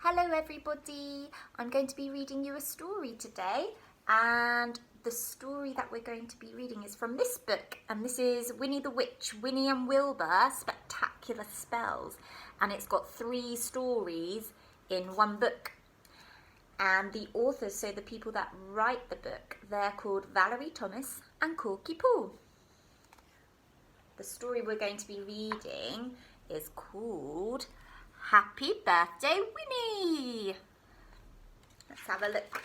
Hello everybody, I'm going to be reading you a story today, and the story that we're going to be reading is from this book, and this is Winnie the Witch, Winnie and Wilbur, Spectacular Spells, and it's got 3 stories in one book. And the authors, so the people that write the book, they're called Valerie Thomas and Corky Paul. The story we're going to be reading is called Happy Birthday, Winnie! Let's have a look.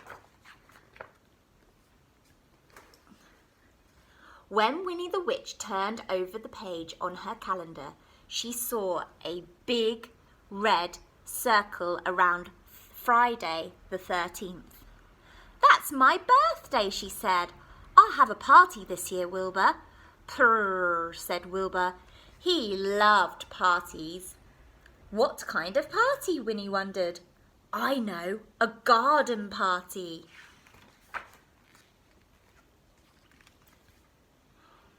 When Winnie the Witch turned over the page on her calendar, she saw a big red circle around Friday the 13th. "That's my birthday," she said. "I'll have a party this year, Wilbur." "Purr," said Wilbur. He loved parties. What kind of party? Winnie wondered. "I know, a garden party."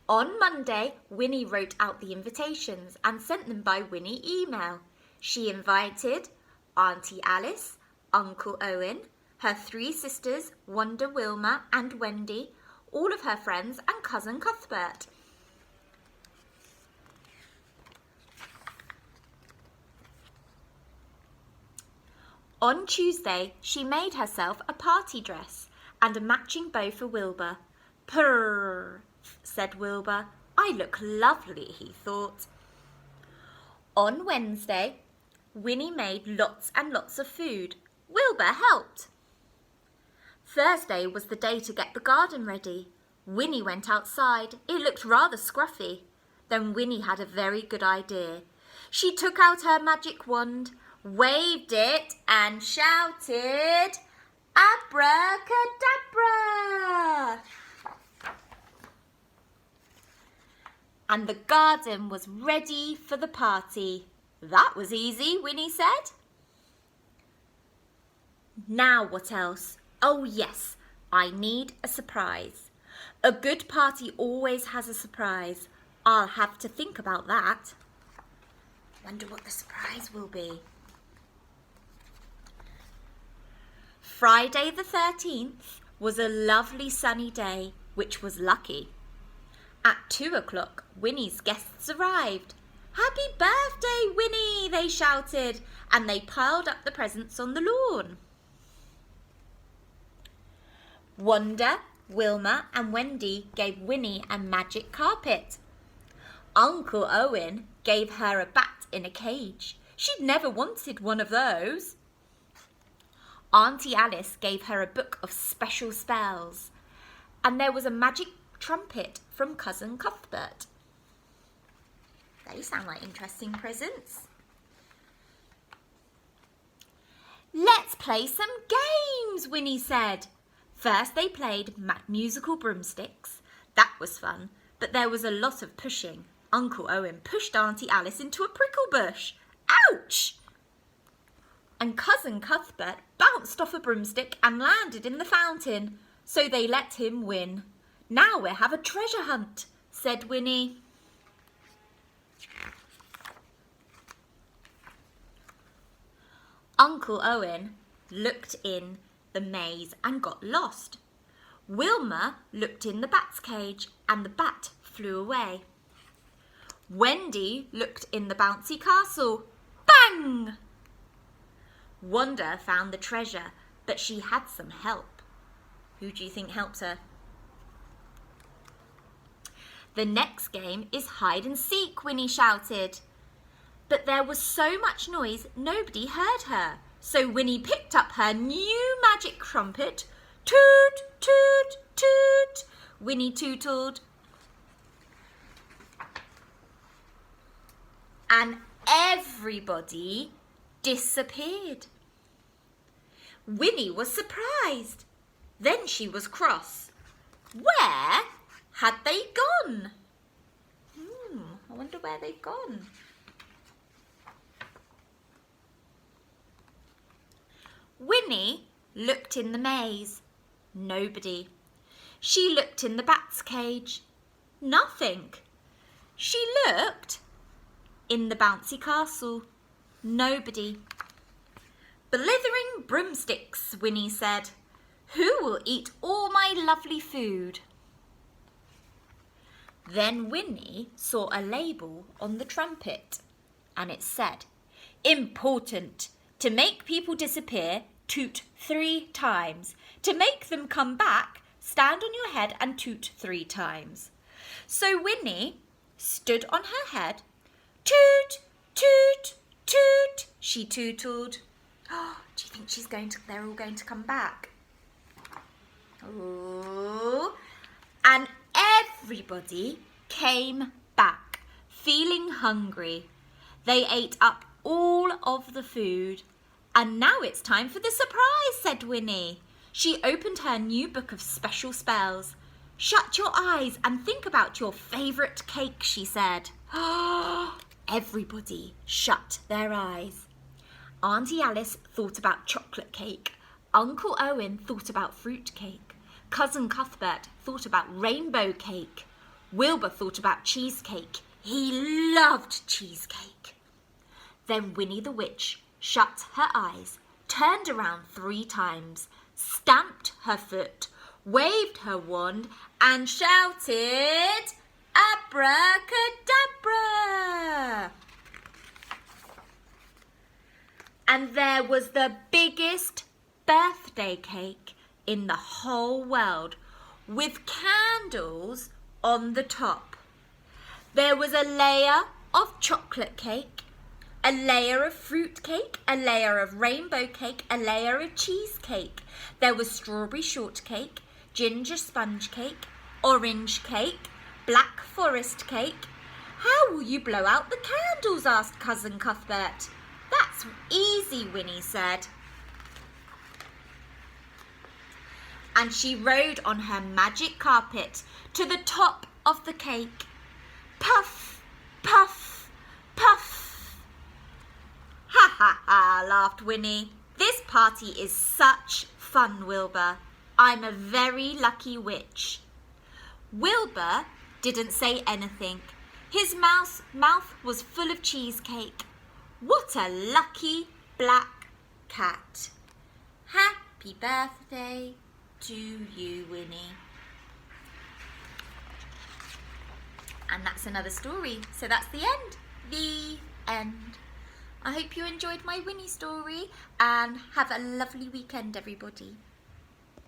On Monday, Winnie wrote out the invitations and sent them by Winnie email. She invited Auntie Alice, Uncle Owen, her 3 sisters, Wanda, Wilma and Wendy, all of her friends and Cousin Cuthbert. On Tuesday, she made herself a party dress and a matching bow for Wilbur. "Purr," said Wilbur. "I look lovely," he thought. On Wednesday, Winnie made lots and lots of food. Wilbur helped. Thursday was the day to get the garden ready. Winnie went outside. It looked rather scruffy. Then Winnie had a very good idea. She took out her magic wand, waved it and shouted, "Abracadabra!" And the garden was ready for the party. "That was easy," Winnie said. "Now what else? Oh yes, I need a surprise. A good party always has a surprise. I'll have to think about that. Wonder what the surprise will be." Friday the 13th was a lovely sunny day, which was lucky. At 2 o'clock, Winnie's guests arrived. "Happy birthday, Winnie!" they shouted, and they piled up the presents on the lawn. Wanda, Wilma and Wendy gave Winnie a magic carpet. Uncle Owen gave her a bat in a cage. She'd never wanted one of those. Auntie Alice gave her a book of special spells, and there was a magic trumpet from Cousin Cuthbert. They sound like interesting presents. "Let's play some games," Winnie said. First they played musical broomsticks. That was fun, but there was a lot of pushing. Uncle Owen pushed Auntie Alice into a prickle bush. Ouch! And Cousin Cuthbert bounced off a broomstick and landed in the fountain, so they let him win. "Now we'll have a treasure hunt," said Winnie. Uncle Owen looked in the maze and got lost. Wilma looked in the bat's cage and the bat flew away. Wendy looked in the bouncy castle. Bang! Wanda found the treasure, but she had some help. Who do you think helped her? "The next game is hide and seek," Winnie shouted. But there was so much noise, nobody heard her. So Winnie picked up her new magic trumpet. Toot, toot, toot, Winnie tootled. And everybody disappeared. Winnie was surprised. Then she was cross. Where had they gone? I wonder where they've gone. Winnie looked in the maze. Nobody. She looked in the bat's cage. Nothing. She looked in the bouncy castle. Nobody. Blithering broomsticks, Winnie said. Who will eat all my lovely food? Then Winnie saw a label on the trumpet, and it said, Important. To make people disappear, toot 3 times. To make them come back, stand on your head and toot 3 times. So Winnie stood on her head. Toot, toot, toot, she tootled. Oh, do you think they're all going to come back? Oh. And everybody came back, feeling hungry. They ate up all of the food. And now it's time for the surprise, said Winnie. She opened her new book of special spells. Shut your eyes and think about your favourite cake, she said. Everybody shut their eyes. Auntie Alice thought about chocolate cake. Uncle Owen thought about fruit cake. Cousin Cuthbert thought about rainbow cake. Wilbur thought about cheesecake. He loved cheesecake. Then Winnie the Witch shut her eyes, turned around 3 times, stamped her foot, waved her wand and shouted, Abracadabra! And there was the biggest birthday cake in the whole world, with candles on the top. There was a layer of chocolate cake, a layer of fruit cake, a layer of rainbow cake, a layer of cheesecake. There was strawberry shortcake, ginger sponge cake, orange cake, black forest cake. How will you blow out the candles? Asked Cousin Cuthbert. That's easy, Winnie said. And she rode on her magic carpet to the top of the cake. Puff, puff, puff. Ha ha ha, laughed Winnie. This party is such fun, Wilbur. I'm a very lucky witch. Wilbur didn't say anything. His mouth was full of cheesecake. What a lucky black cat. Happy birthday to you, Winnie. And that's another story. So that's the end. The end. I hope you enjoyed my Winnie story and have a lovely weekend, everybody.